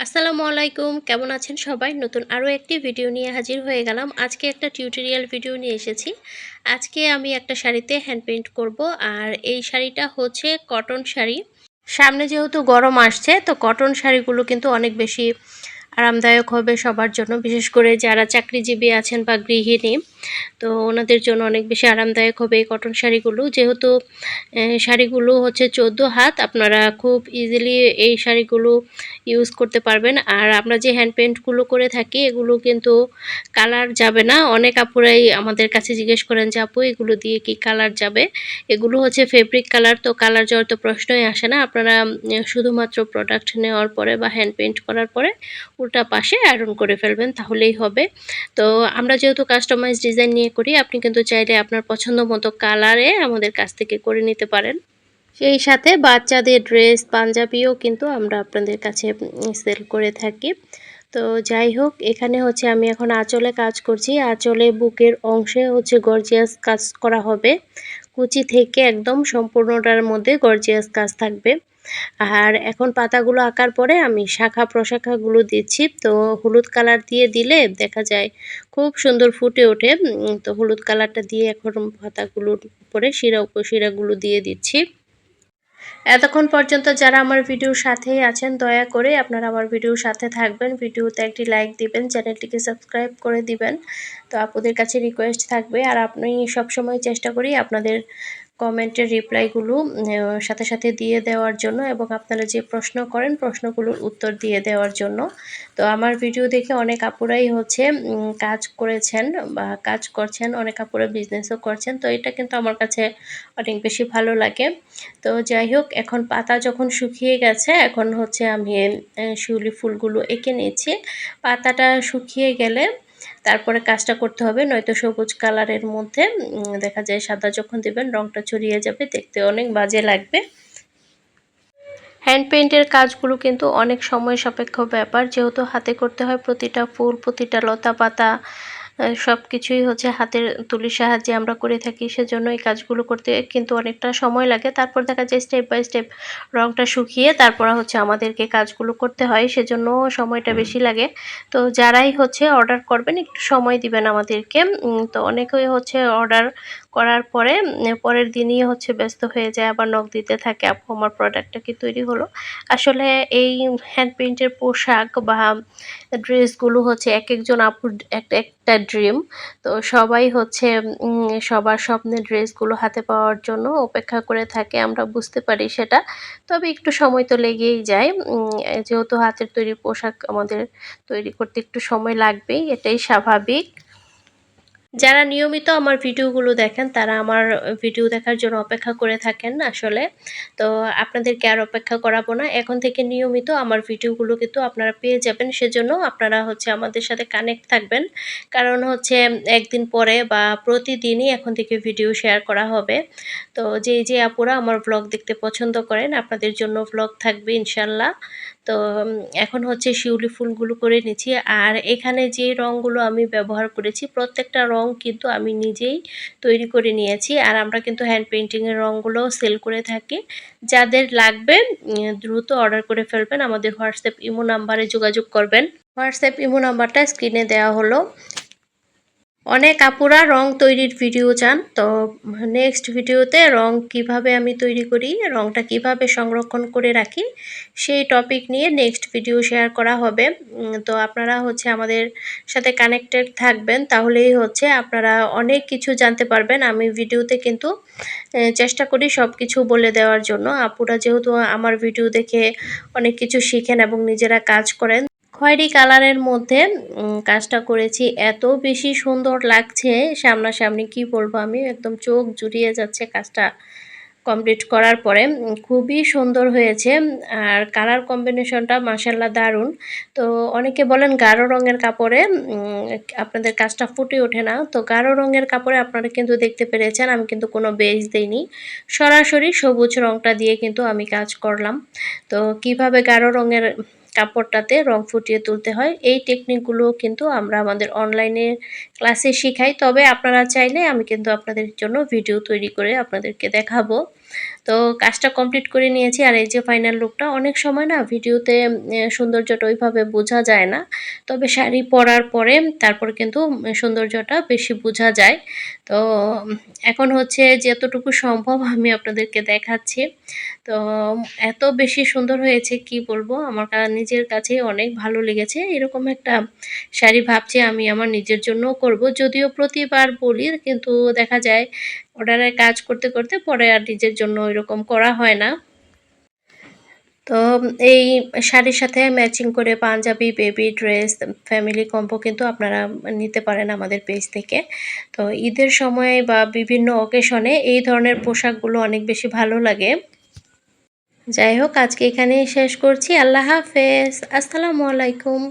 আসসালামু আলাইকুম, কেমন আছেন সবাই? নতুন আরও একটি ভিডিও নিয়ে হাজির হয়ে গেলাম। আজকে একটা টিউটোরিয়াল ভিডিও নিয়ে এসেছি। আজকে আমি একটা শাড়িতে হ্যান্ড পেইন্ট করব, আর এই শাড়িটা হচ্ছে কটন শাড়ি। সামনে যেহেতু গরম আসছে, তো কটন শাড়িগুলো কিন্তু অনেক বেশি আরামদায়ক হবে সবার জন্য, বিশেষ করে যারা চাকরিজীবী আছেন বা গৃহিণী। তো ওনাদের জন্য অনেক বেশি আরামদায়ক হবে এই কটন শাড়িগুলো। যেহেতু শাড়িগুলো হচ্ছে 14 হাত, আপনারা খুব ইজিলি এই শাড়িগুলো ইউজ করতে পারবেন। আর আমরা যে হ্যান্ড পেইন্টগুলো করে থাকি এগুলো কিন্তু কালার যাবে না। অনেক আপুরাই আমাদের কাছে জিজ্ঞেস করেন যে আপু এগুলো দিয়ে কি কালার যাবে। এগুলো হচ্ছে ফেব্রিক কালার, তো কালার যাওয়ার তো প্রশ্নই আসে না। আপনারা শুধুমাত্র প্রোডাক্ট নেওয়ার পরে বা হ্যান্ড পেইন্ট করার পরে উল্টা পাশে আয়রন করে ফেলবেন, তাহলেই হবে। তো আমরা যেহেতু কাস্টমাইজ ডিজাইন নিয়ে করি, আপনি কিন্তু চাইলে আপনার পছন্দ মতো কালারে আমাদের কাছ থেকে করে নিতে পারেন। সেই সাথে বাচ্চাদের ড্রেস পাঞ্জাবিও কিন্তু আমরা আপনাদের কাছে সেল করে থাকি। তো যাই হোক, এখানে হচ্ছে আমি এখন আঁচলে কাজ করছি। আঁচলে বুকের অংশে হচ্ছে গর্জিয়াস কাজ করা হবে। কুচি থেকে একদম সম্পূর্ণটার মধ্যে গর্জিয়াস কাজ থাকবে। আর এখন পাতাগুলো আঁকার পরে আমি শাখা প্রশাখাগুলো দিচ্ছি। তো হলুদ কালার দিয়ে দিলে দেখা যায় খুব সুন্দর ফুটে ওঠে। তো হলুদ কালারটা দিয়ে এখন পাতাগুলোর উপরে শিরা উপশিরাগুলো দিয়ে দিচ্ছি। এতক্ষণ পর্যন্ত যারা আমার ভিডিওর সাথেই আছেন, দয়া করে আপনারা আমার ভিডিওর সাথে থাকবেন, ভিডিওতে একটি লাইক দিবেন, চ্যানেলটিকে সাবস্ক্রাইব করে দিবেন। তো আপনাদের কাছে রিকোয়েস্ট থাকবে, আর আপনি সবসময় চেষ্টা করি আপনাদের কমেন্টের রিপ্লাইগুলো সাথে সাথে দিয়ে দেওয়ার জন্য, এবং আপনারা যে প্রশ্ন করেন প্রশ্নগুলোর উত্তর দিয়ে দেওয়ার জন্য। তো আমার ভিডিও দেখে অনেক আপুরাই হচ্ছে কাজ করেছেন বা কাজ করছেন, অনেক আপুরা বিজনেসও করছেন। তো এটা কিন্তু আমার কাছে অনেক বেশি ভালো লাগে। তো যাই হোক, এখন পাতা যখন শুকিয়ে গেছে, এখন হচ্ছে আমি শিউলি ফুলগুলো এঁকে নিয়েছি। পাতাটা শুকিয়ে গেলে তারপরে কাজটা করতে হবে, নয়তো সবুজ কালারের মধ্যে দেখা যায় সাদা যখন দেবেন রংটা ছড়িয়ে যাবে, দেখতে অনেক বাজে লাগবে। হ্যান্ড পেইন্টের কাজগুলো কিন্তু অনেক সময় সাপেক্ষ ব্যাপার, যেহেতু হাতে করতে হয়। প্রতিটা ফুল, প্রতিটা লতা পাতা সব কিছুই হচ্ছে হাতের তুলির সাহায্যে আমরা করে থাকি, সেজন্য এই কাজগুলো করতে কিন্তু অনেকটা সময় লাগে। তারপর দেখা যায় স্টেপ বাই স্টেপ রংটা শুকিয়ে তারপর হচ্ছে আমাদেরকে কাজগুলো করতে হয়, সেজন্য সময়টা বেশি লাগে। তো যারাই হচ্ছে অর্ডার করবেন একটু সময় দিবেন আমাদেরকে। তো অনেকেই হচ্ছে অর্ডার করার পরে পরের দিনই হচ্ছে ব্যস্ত হয়ে যায়, আবার নক দিতে থাকে, আপু আমার প্রোডাক্টটা কি তৈরি হলো। আসলে এই হ্যান্ড পেইন্টের পোশাক বা ড্রেসগুলো হচ্ছে এক একজন আপুর একটা একটা ড্রিম। তো সবাই হচ্ছে সবার স্বপ্নের ড্রেসগুলো হাতে পাওয়ার জন্য অপেক্ষা করে থাকে, আমরা বুঝতে পারি সেটা। তবে একটু সময় তো লেগেই যায়। যেহেতু হাতের তৈরি পোশাক আমাদের তৈরি করতে একটু সময় লাগবেই, এটাই স্বাভাবিক। যারা নিয়মিত আমার ভিডিওগুলো দেখেন তারা আমার ভিডিও দেখার জন্য অপেক্ষা করে থাকেন আসলে। তো আপনাদেরকে আর অপেক্ষা করাবো না, এখন থেকে নিয়মিত আমার ভিডিওগুলো কিন্তু আপনারা পেয়ে যাবেন। সেজন্য আপনারা হচ্ছে আমাদের সাথে কানেক্ট থাকবেন, কারণ হচ্ছে একদিন পরে বা প্রতিদিনই এখন থেকে ভিডিও শেয়ার করা হবে। তো যে আপুরা আমার ব্লগ দেখতে পছন্দ করেন, আপনাদের জন্য ব্লগ থাকবে ইনশাল্লাহ। তো এখন হচ্ছে শিউলি ফুলগুলো করে নিচ্ছি। আর এখানে যে রঙগুলো আমি ব্যবহার করেছি প্রত্যেকটা রং কিন্তু আমি নিজেই তৈরি করে নিয়েছি। আর আমরা কিন্তু হ্যান্ড পেইন্টিংয়ের রঙগুলো সেল করে থাকি। যাদের লাগবে দ্রুত অর্ডার করে ফেলবেন, আমাদের হোয়াটসঅ্যাপ ইমো নাম্বারে যোগাযোগ করবেন। হোয়াটসঅ্যাপ ইমো নাম্বারটা স্ক্রিনে দেওয়া হলো। অনেক আপুরা রং তৈরির ভিডিও চান, তো নেক্সট ভিডিওতে রং কিভাবে আমি তৈরি করি, রংটা কিভাবে সংরক্ষণ করে রাখি, সেই টপিক নিয়ে নেক্সট ভিডিও শেয়ার করা হবে। তো আপনারা হচ্ছে আমাদের সাথে কানেক্টেড থাকবেন, তাহলেই হচ্ছে আপনারা অনেক কিছু জানতে পারবেন। আমি ভিডিওতে কিন্তু চেষ্টা করি সব কিছু বলে দেওয়ার জন্য। আপুরা যেহেতু আমার ভিডিও দেখে অনেক কিছু শিখেন এবং নিজেরা কাজ করেন। খয়েরি কালারের মধ্যে কাজটা করেছি, এত বেশি সুন্দর লাগছে সামনাসামনি, কি বলবো, আমি একদম চোখ জুড়িয়ে যাচ্ছে কাজটা কমপ্লিট করার পরে। খুবই সুন্দর হয়েছে। আর কালার কম্বিনেশনটা মাশাআল্লাহ দারুণ। তো অনেকে বলেন গাঢ় রঙের কাপড়ে আপনাদের কাজটা ফুটে ওঠে না। তো গাঢ় রঙের কাপড়ে আপনারা কিন্তু দেখতে পেরেছেন আমি কিন্তু কোনো বেজ দেইনি, সরাসরি সবুজ রঙটা দিয়ে কিন্তু আমি কাজ করলাম। তো কিভাবে গাঢ় রঙের কাপড়টাতে রং ফুটিয়ে তুলতে হয়, এই টেকনিকগুলো কিন্তু আমরা আমাদের অনলাইনে ক্লাসে শিখাই। তবে আপনারা চাইলে আমি কিন্তু আপনাদের জন্য ভিডিও তৈরি করে আপনাদেরকে দেখাবো। তো কাজটা কমপ্লিট করে নিয়েছি। আর এই যে ফাইনাল লুকটা, অনেক সময় না ভিডিওতে সৌন্দর্যটা ওইভাবে বোঝা যায় না। তবে শাড়ি পরার পরে তারপর কিন্তু সৌন্দর্যটা বেশি বোঝা যায়। তো এখন হচ্ছে যতটুকু সম্ভব আমি আপনাদেরকে দেখাচ্ছি। তো এত বেশি সুন্দর হয়েছে কি বলবো, আমার নিজের কাছেই অনেক ভালো লেগেছে। এরকম একটা শাড়ি ভাবছি আমি আমার নিজের জন্যও করব। যদিও প্রতিবার বলি, কিন্তু দেখা যায় অর্ডারের কাজ করতে করতে পরে আর নিজের জন্য ওইরকম করা হয় না। তো এই শাড়ির সাথে ম্যাচিং করে panjabi, baby dress, family combo কিন্তু আপনারা নিতে পারেন আমাদের পেজ থেকে। তো ঈদের সময় বা বিভিন্ন অকেশনে এই ধরনের পোশাকগুলো অনেক বেশি ভালো লাগে। যাই হোক, আজকে এখানেই শেষ করছি। আল্লাহ হাফেজ। আসসালামু আলাইকুম।